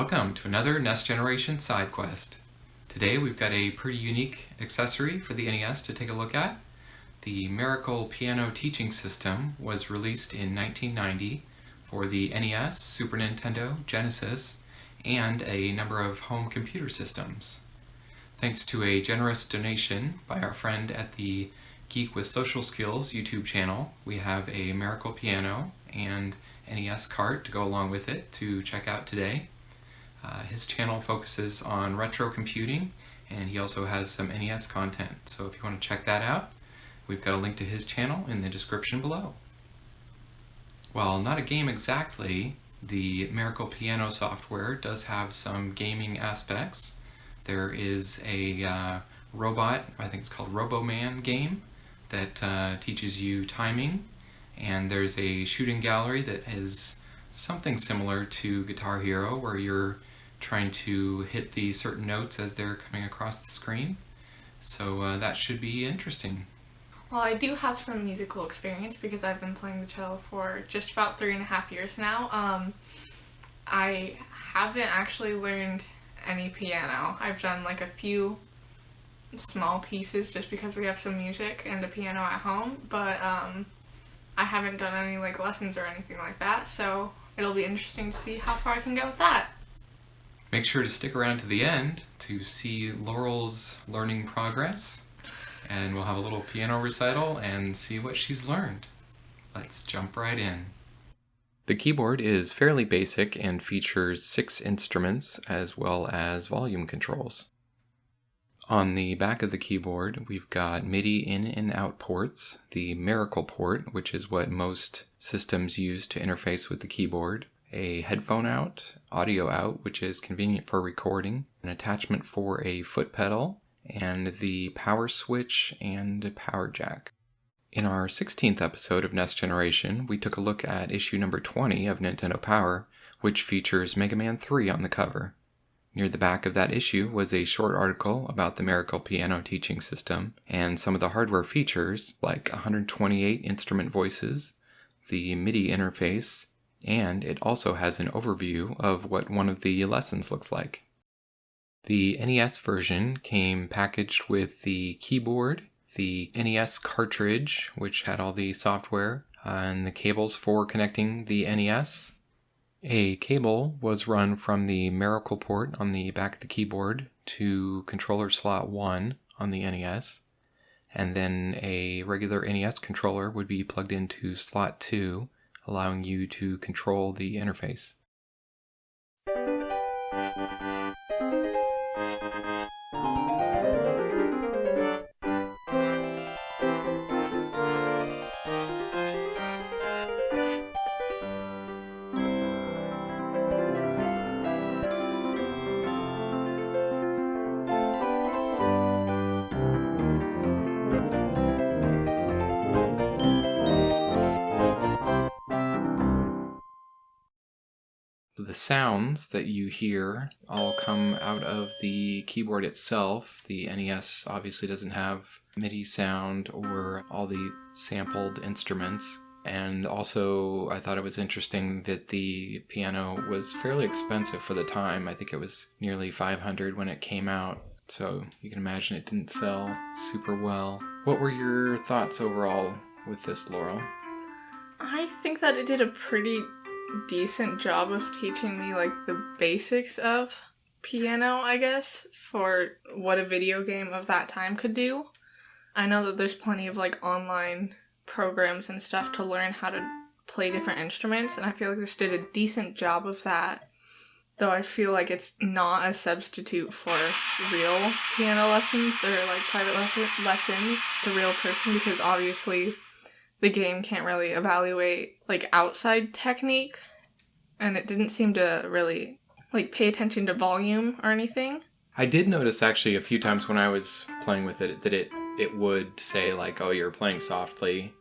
Welcome to another NES Generation Sidequest. Today we've got a pretty unique accessory for the NES to take a look at. The Miracle Piano Teaching System was released in 1990 for the NES, Super Nintendo, Genesis, and a number of home computer systems. Thanks to a generous donation by our friend at the Geek with Social Skills YouTube channel, we have a Miracle Piano and NES cart to go along with it to check out today. His channel focuses on retro computing, and he also has some NES content. So if you want to check that out, we've got a link to his channel in the description below. While not a game exactly, the Miracle Piano software does have some gaming aspects. There is a robot, I think it's called Roboman game, that teaches you timing, and there's a shooting gallery that is something similar to Guitar Hero, where you're trying to hit the certain notes as they're coming across the screen. So that should be interesting. Well, I do have some musical experience because I've been playing the cello for just about 3.5 years now. I haven't actually learned any piano. I've done like a few small pieces just because we have some music and a piano at home, but I haven't done any like lessons or anything like that, so it'll be interesting to see how far I can go with that. Make sure to stick around to the end to see Laurel's learning progress, and we'll have a little piano recital and see what she's learned. Let's jump right in. The keyboard is fairly basic and features 6 instruments as well as volume controls. On the back of the keyboard, we've got MIDI in and out ports, the Miracle port, which is what most systems use to interface with the keyboard, a headphone out, audio out, which is convenient for recording, an attachment for a foot pedal, and the power switch and power jack. In our 16th episode of NES Generation, we took a look at issue number 20 of Nintendo Power, which features Mega Man 3 on the cover. Near the back of that issue was a short article about the Miracle Piano Teaching System and some of the hardware features, like 128 instrument voices, the MIDI interface, and it also has an overview of what one of the lessons looks like. The NES version came packaged with the keyboard, the NES cartridge, which had all the software, and the cables for connecting the NES. A cable was run from the Miracle port on the back of the keyboard to controller slot 1 on the NES, and then a regular NES controller would be plugged into slot 2, allowing you to control the interface. The sounds that you hear all come out of the keyboard itself. The NES obviously doesn't have MIDI sound or all the sampled instruments. And also, I thought it was interesting that the piano was fairly expensive for the time. I think it was nearly $500 when it came out. So you can imagine it didn't sell super well. What were your thoughts overall with this, Laurel? I think that it did a pretty decent job of teaching me like the basics of piano, I guess, for what a video game of that time could do. I know that there's plenty of like online programs and stuff to learn how to play different instruments, and I feel like this did a decent job of that, though I feel like it's not a substitute for real piano lessons or like private lessons, the real person, because obviously the game can't really evaluate like outside technique, and it didn't seem to really like pay attention to volume or anything. I did notice actually a few times when I was playing with it that it would say like, oh, you're playing softly.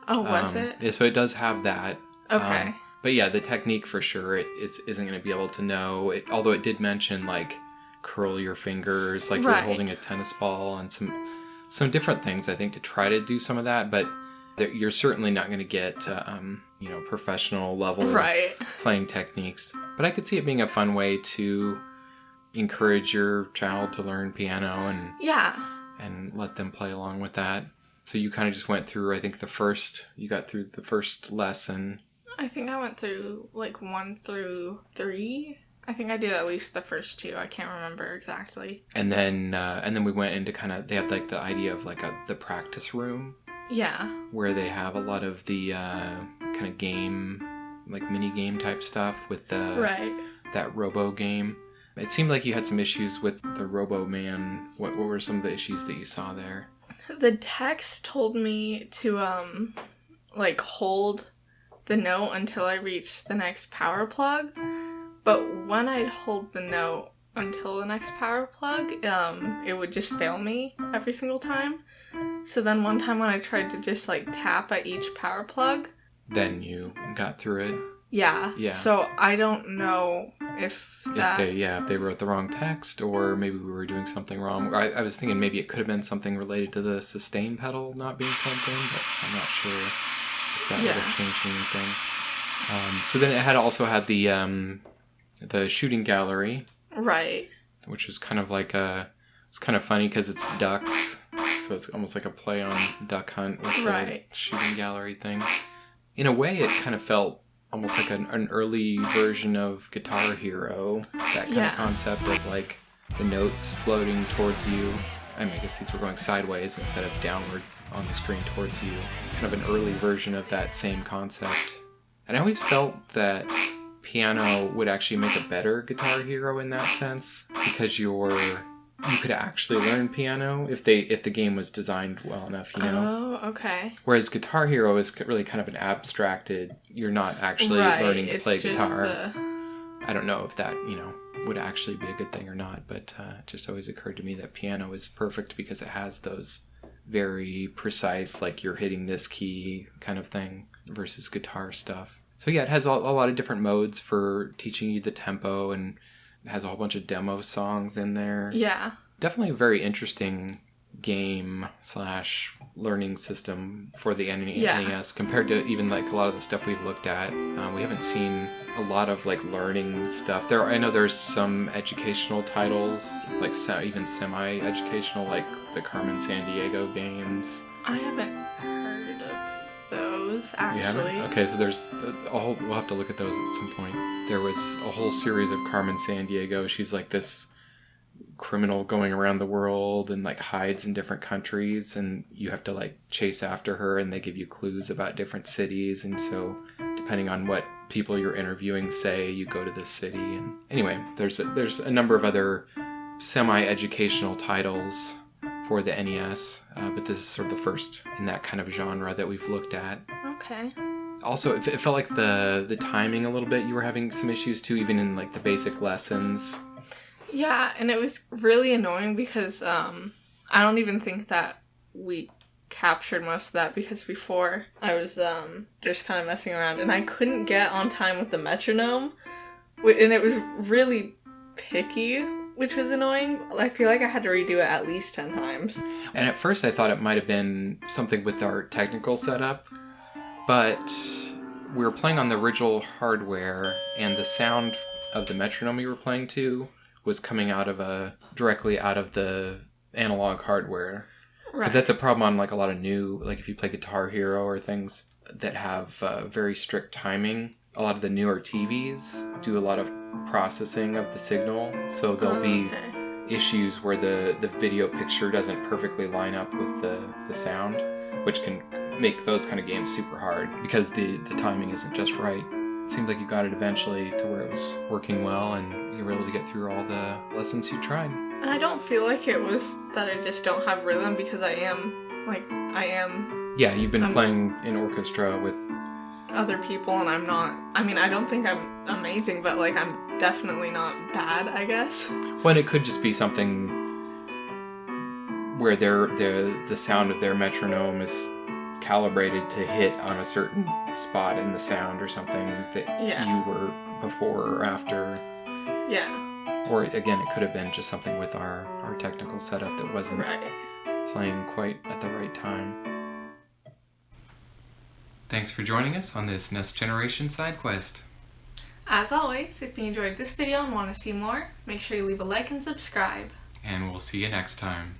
Oh, was it? Yeah, so it does have that. Okay. But yeah, the technique for sure, it isn't going to be able to know. Although it did mention like curl your fingers like you're holding a tennis ball, and some different things I think to try to do some of that, but you're certainly not going to get professional level playing techniques. But I could see it being a fun way to encourage your child to learn piano and let them play along with that. So you kind of just went through, I think, you got through the first lesson. I think I went through, 1 through 3. I think I did at least the first 2. I can't remember exactly. And then we went into they have, the idea of, the practice room. Yeah. Where they have a lot of the kind of game, mini game type stuff with that Robo game. It seemed like you had some issues with the Robo Man. What were some of the issues that you saw there? The text told me to hold the note until I reached the next power plug, but when I'd hold the note until the next power plug, it would just fail me every single time. So then one time when I tried to just tap at each power plug, then you got through it. Yeah. So I don't know if they wrote the wrong text, or maybe we were doing something wrong. I was thinking maybe it could have been something related to the sustain pedal not being plugged in, but I'm not sure if that would have changed anything. So then it also had the shooting gallery, right? Which was kind of it's kind of funny because it's ducks, so it's almost like a play on Duck Hunt with the shooting gallery thing. In a way, it kind of felt almost like an early version of Guitar Hero, that kind of concept of the notes floating towards you. I guess these were going sideways instead of downward on the screen towards you. Kind of an early version of that same concept. And I always felt that piano would actually make a better Guitar Hero in that sense, because you could actually learn piano if the game was designed well enough, Oh, okay. Whereas Guitar Hero is really kind of an abstracted, you're not actually learning to play guitar. I don't know if that, would actually be a good thing or not, but it just always occurred to me that piano is perfect because it has those very precise, you're hitting this key kind of thing versus guitar stuff. So yeah, it has a lot of different modes for teaching you the tempo, and it has a whole bunch of demo songs in there. Yeah. Definitely a very interesting game / learning system for the NES compared to even a lot of the stuff we've looked at. We haven't seen a lot of learning stuff. I know there's some educational titles, even semi-educational, like the Carmen Sandiego games. I haven't heard of those, actually. You haven't? Okay, so there's we'll have to look at those at some point. There was a whole series of Carmen Sandiego. She's this criminal going around the world and hides in different countries, and you have to chase after her, and they give you clues about different cities, and so depending on what people you're interviewing say, you go to this city. And anyway, there's a number of other semi-educational titles for the NES, but this is sort of the first in that kind of genre that we've looked at. Okay. Also, it felt like the timing a little bit, you were having some issues too, even in the basic lessons. Yeah, and it was really annoying because I don't even think that we captured most of that, because before I was just kind of messing around and I couldn't get on time with the metronome, and it was really picky, which was annoying. I feel like I had to redo it at least 10 times. And at first I thought it might have been something with our technical setup, but we were playing on the original hardware, and the sound of the metronome you were playing to was coming directly out of the analog hardware. Right. Because that's a problem on a lot of new, if you play Guitar Hero or things that have very strict timing. A lot of the newer TVs do a lot of processing of the signal, so there'll be issues where the video picture doesn't perfectly line up with the sound, which can make those kind of games super hard because the timing isn't just right. It seemed like you got it eventually to where it was working well, and you were able to get through all the lessons you tried. And I don't feel like it was that I just don't have rhythm, because I am. Yeah, you've been playing in orchestra with other people, and I'm not. I don't think I'm amazing, but I'm definitely not bad, I guess. Well, it could just be something where the sound of their metronome is calibrated to hit on a certain spot in the sound or something that you were before or after. Yeah. Or again, it could have been just something with our technical setup that wasn't playing quite at the right time. Thanks for joining us on this Next Generation Sidequest. As always, if you enjoyed this video and want to see more, make sure you leave a like and subscribe. And we'll see you next time.